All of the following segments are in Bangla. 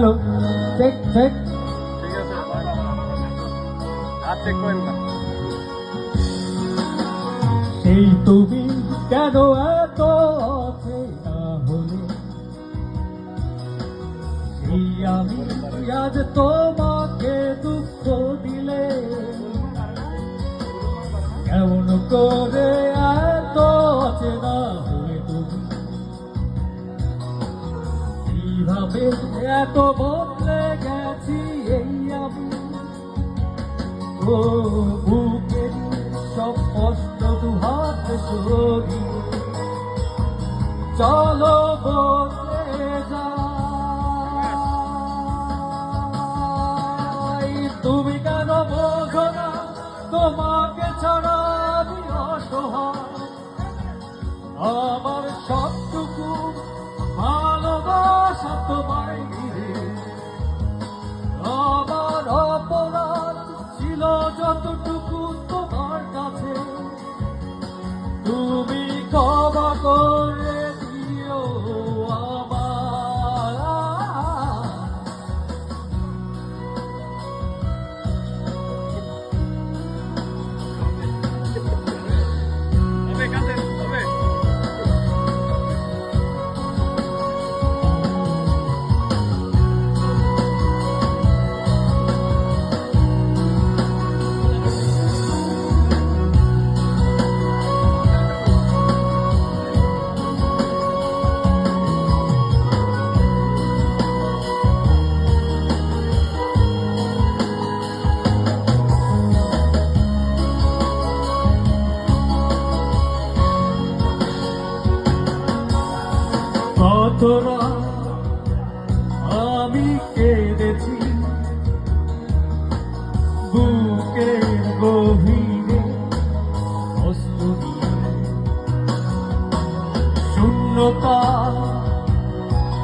Hello, check check. ঠিক আছে, আর চেক করেন না। সেই তুমি কেন এত অচেনা হলে, সেই আমি আজ তোমাকে দুঃখ দিলে, কেমন করে এত অচেনা হলে তুমি, কিভাবে এত বদলে গেছি এই আমি। ও বুকের সব কষ্ট দুহাত সরিয়ে চলো বদলে যাই। তুমি কেন বোঝো না তোমাকে ছাড়া আমি অসহায়, আমার সবটুকু ভালোবাসা তোমায় ঘিরে, আমার অপরাধ ছিল যতটুকু তোমার কাছে, তুমি ক্ষমা করে দিও আমার। হবে কাছে হবে। কতরা আমি কেঁদেছি বুকের গভীরে কষ্ট নিয়ে, শূন্যতা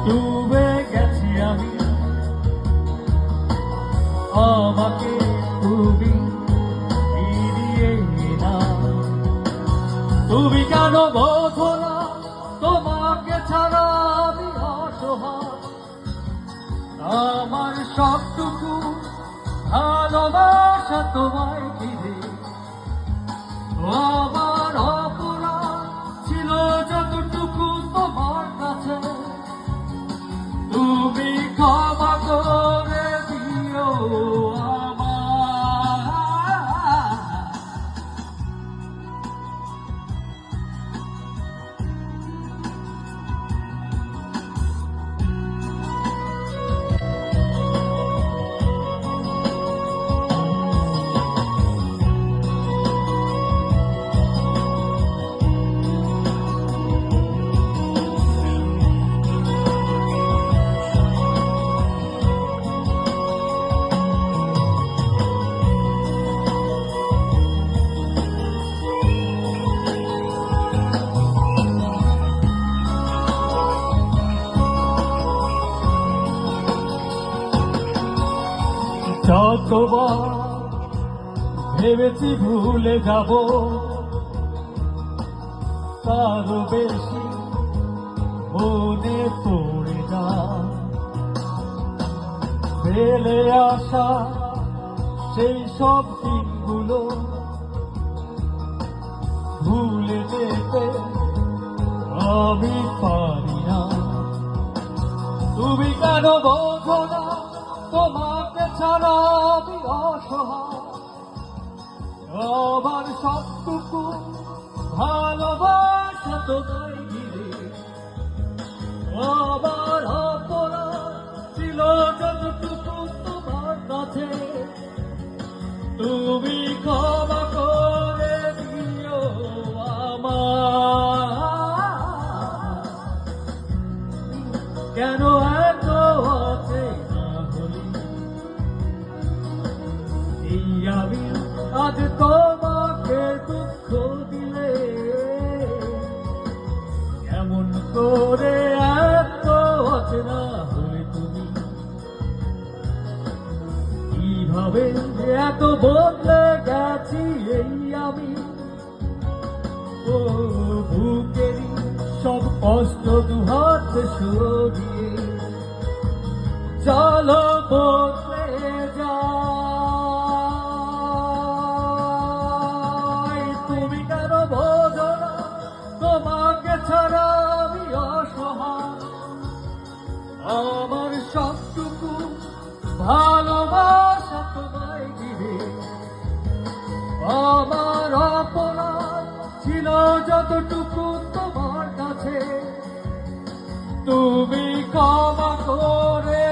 ডুবে গেছি আমি, আমাকে তুমি ফিরিয়ে না। তুমি কেন বোঝো না তোমাকে ছাড়া আমি অসহায়, আমার সবটুকু ভালোবাসা তোমায় ঘিরে, আমার অপরাধ ছিল যতটুকু তোমার কাছে, তুমি ক্ষমা করে দিও আমার। যতবার ভেবেছি ভুলে যাব, তারও বেশি মনে পড়ে না, ফেলে আসা সেই সব দিনগুলো ভুলে যেতে আমি পারি না। তুমি কেন বোঝো না তোমাকে ছাড়া আমি অসহায়, আমার সবটুকু ভালোবাসা তোমায় ঘিরে, আমার অপরাধ ছিল যতটুকু তোমার কাছে, তুমি ক্ষমা করে দিও আমার। কেন এত অচেনা হলি, এই আমি আজ তোমাকে দুঃখ দিলে, কেমন করে এত অচেনা হলে তুমি, কিভাবে এত বদলে গেছি এই আমি। ও বুকেরই সব কষ্ট দুহাত সরিয়ে চলো বদলে যাই। তুমি কেন বোঝো না তোমাকে ছাড়া আমি অসহায়। আমার সবটুকু ভালোবাসা তোমায় ঘিরে, আমার অপরাধ ছিল যতটুকু তোমার কাছে, তুমি ক্ষমা করে